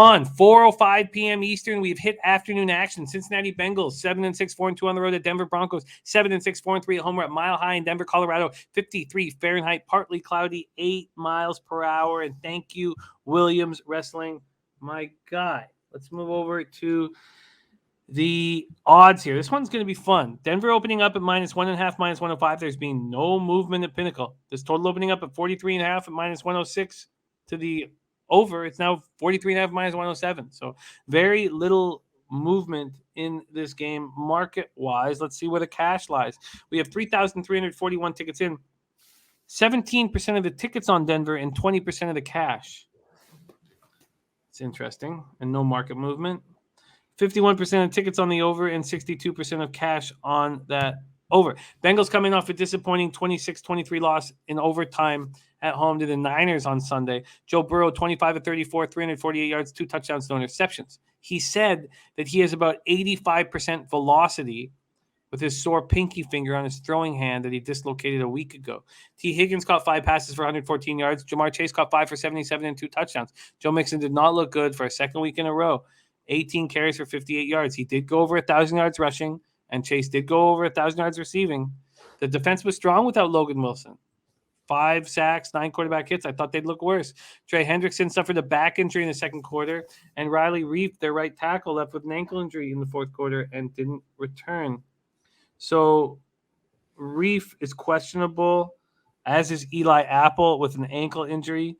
On 4:05 p.m. Eastern, we've hit afternoon action. Cincinnati Bengals 7-6, 4-2 on the road at Denver Broncos 7-6, 4-3 at home. We're at Mile High in Denver, Colorado. 53 Fahrenheit, partly cloudy, 8 miles per hour. And thank you, Williams Wrestling, my guy. Let's move over to the odds here. This one's going to be fun. Denver opening up at -1.5, -105. There's been no movement at Pinnacle. This total opening up at 43.5 at -106 to the over. It's now 43.5 -107. So very little movement in this game market-wise. Let's see where the cash lies. We have 3,341 tickets in. 17% of the tickets on Denver and 20% of the cash. It's interesting. And no market movement. 51% of tickets on the over and 62% of cash on that over. Bengals coming off a disappointing 26-23 loss in overtime at home to the Niners on Sunday. Joe Burrow, 25-34, 348 yards, 2 touchdowns, no interceptions. He said that he has about 85% velocity with his sore pinky finger on his throwing hand that he dislocated a week ago. T. Higgins caught 5 passes for 114 yards. Jamar Chase caught 5 for 77 and 2 touchdowns. Joe Mixon did not look good for a second week in a row. 18 carries for 58 yards. He did go over 1,000 yards rushing, and Chase did go over 1,000 yards receiving. The defense was strong without Logan Wilson. 5 sacks, 9 quarterback hits. I thought they'd look worse. Trey Hendrickson suffered a back injury in the second quarter, and Riley Reif, their right tackle, left with an ankle injury in the fourth quarter and didn't return. So Reif is questionable, as is Eli Apple with an ankle injury.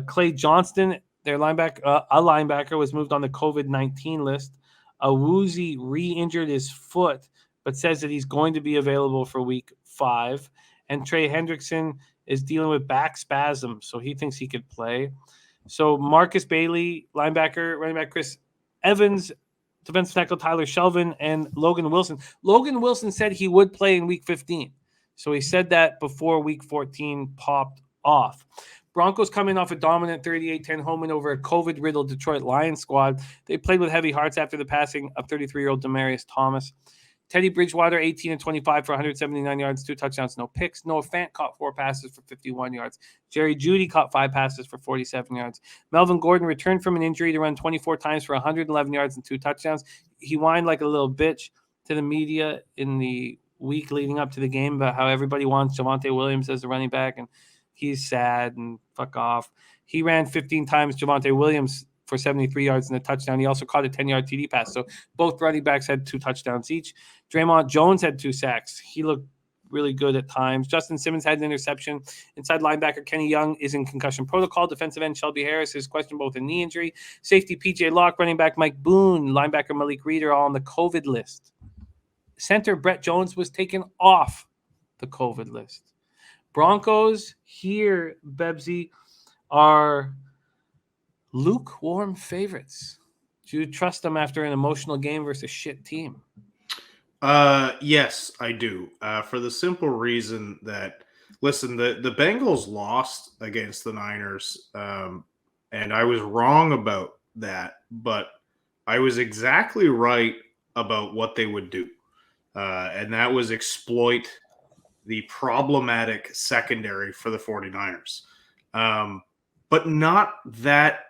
Clay Johnston, their linebacker, was moved on the COVID-19 list. Awuzie re-injured his foot, but says that he's going to be available for week 5. And Trey Hendrickson is dealing with back spasms, so he thinks he could play. So Marcus Bailey, linebacker, running back Chris Evans, defensive tackle Tyler Shelvin, and Logan Wilson. Logan Wilson said he would play in week 15. So he said that before week 14 popped off. Broncos coming off a dominant 38-10 home win over a COVID-riddled Detroit Lions squad. They played with heavy hearts after the passing of 33-year-old Demaryius Thomas. Teddy Bridgewater, 18-25 for 179 yards, 2 touchdowns, no picks. Noah Fant caught 4 passes for 51 yards. Jerry Jeudy caught 5 passes for 47 yards. Melvin Gordon returned from an injury to run 24 times for 111 yards and 2 touchdowns. He whined like a little bitch to the media in the week leading up to the game about how everybody wants Javonte Williams as the running back, and he's sad and fuck off. He ran 15 times Javonte Williams for 73 yards and a touchdown. He also caught a 10-yard TD pass. So both running backs had 2 touchdowns each. Draymond Jones had 2 sacks. He looked really good at times. Justin Simmons had an interception. Inside linebacker Kenny Young is in concussion protocol. Defensive end Shelby Harris is questionable with a knee injury. Safety PJ Locke, running back Mike Boone, linebacker Malik Reed are all on the COVID list. Center Brett Jones was taken off the COVID list. Broncos here, Bebsie, are lukewarm favorites. Do you trust them after an emotional game versus a shit team? Yes, I do. For the simple reason that, listen, the Bengals lost against the Niners, and I was wrong about that, but I was exactly right about what they would do, and that was exploit the problematic secondary for the 49ers. But not that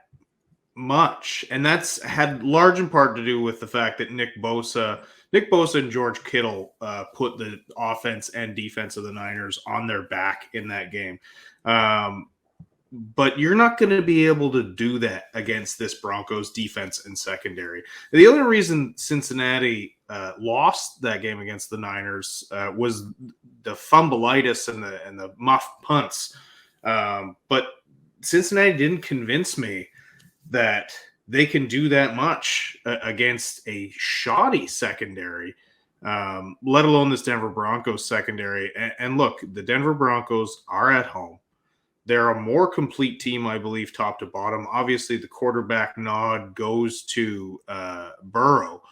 much. And that's had large in part to do with the fact that Nick Bosa and George Kittle put the offense and defense of the Niners on their back in that game. But you're not going to be able to do that against this Broncos defense and secondary. The only reason Cincinnati lost that game against the Niners was the fumbleitis and the muff punts. But Cincinnati didn't convince me that they can do that much against a shoddy secondary, let alone this Denver Broncos secondary. And look, the Denver Broncos are at home. They're a more complete team, I believe, top to bottom. Obviously, the quarterback nod goes to Burrow.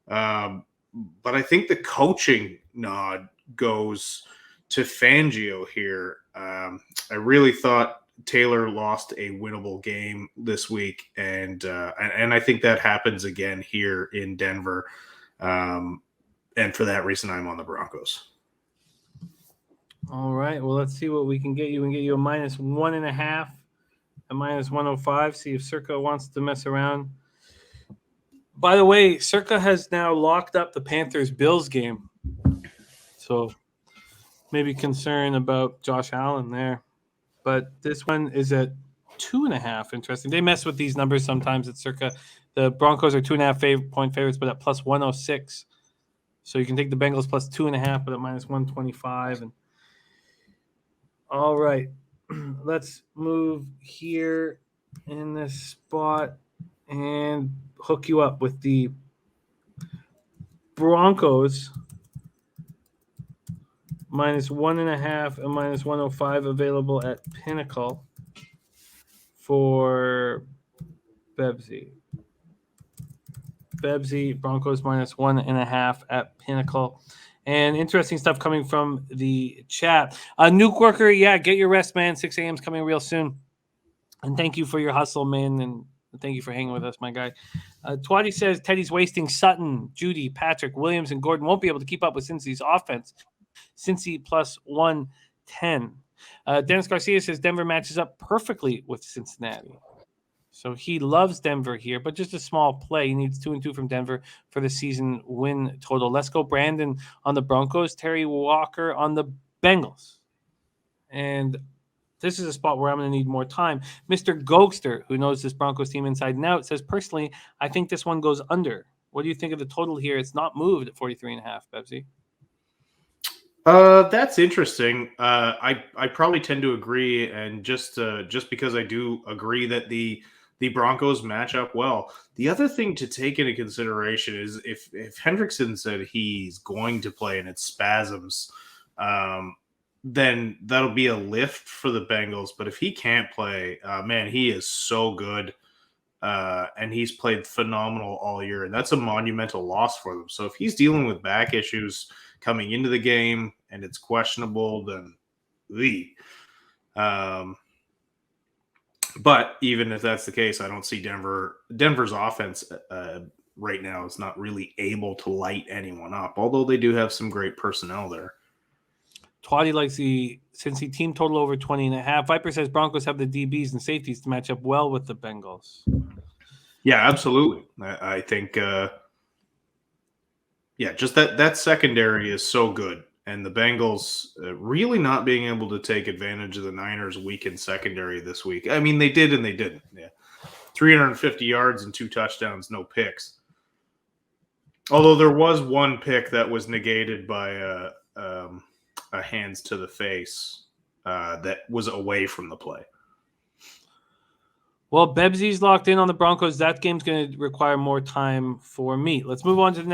But I think the coaching nod goes to Fangio here. I really thought Taylor lost a winnable game this week, and I think that happens again here in Denver. And for that reason, I'm on the Broncos. All right. Well, let's see what we can get you. We can get you a -1.5, a at minus 105. See if Circa wants to mess around. By the way, Circa has now locked up the Panthers-Bills game. So maybe concern about Josh Allen there. But this one is at 2.5. Interesting. They mess with these numbers sometimes at Circa. The Broncos are 2.5 point favorites, but at plus 106. So you can take the Bengals plus 2.5, but at minus 125. And all right, let's move here in this spot and hook you up with the Broncos minus 1.5 and minus 105 available at Pinnacle for Bebsie. Broncos minus 1.5 at Pinnacle. And interesting stuff coming from the chat. Nuke Worker, yeah, get your rest, man. 6 a.m. is coming real soon. And thank you for your hustle, man. And thank you for hanging with us, my guy. Twatty says Teddy's wasting Sutton, Judy, Patrick, Williams, and Gordon won't be able to keep up with Cincy's offense. Cincy plus 110. Dennis Garcia says Denver matches up perfectly with Cincinnati. So he loves Denver here, but just a small play. He needs 2 and 2 from Denver for the season win total. Let's go Brandon on the Broncos, Terry Walker on the Bengals. And this is a spot where I'm going to need more time. Mr. Gokster, who knows this Broncos team inside and out, says, personally, I think this one goes under. What do you think of the total here? It's not moved at 43.5, Bebsie. That's interesting. I probably tend to agree, and just because I do agree that the Broncos match up well. The other thing to take into consideration is if Hendrickson said he's going to play and it's spasms, then that'll be a lift for the Bengals. But if he can't play, man, he is so good, and he's played phenomenal all year, and that's a monumental loss for them. So if he's dealing with back issues coming into the game and it's questionable, then but even if that's the case, I don't see Denver's offense right now is not really able to light anyone up, although they do have some great personnel there. Twatty likes the Cincy team total over 20.5. Viper says Broncos have the DBs and safeties to match up well with the Bengals. Yeah, absolutely. I think just that secondary is so good. And the Bengals really not being able to take advantage of the Niners' weakened secondary this week. I mean, they did and they didn't. Yeah, 350 yards and 2 touchdowns, no picks. Although there was one pick that was negated by a hands to the face that was away from the play. Well, Bebsie's locked in on the Broncos. That game's going to require more time for me. Let's move on to the next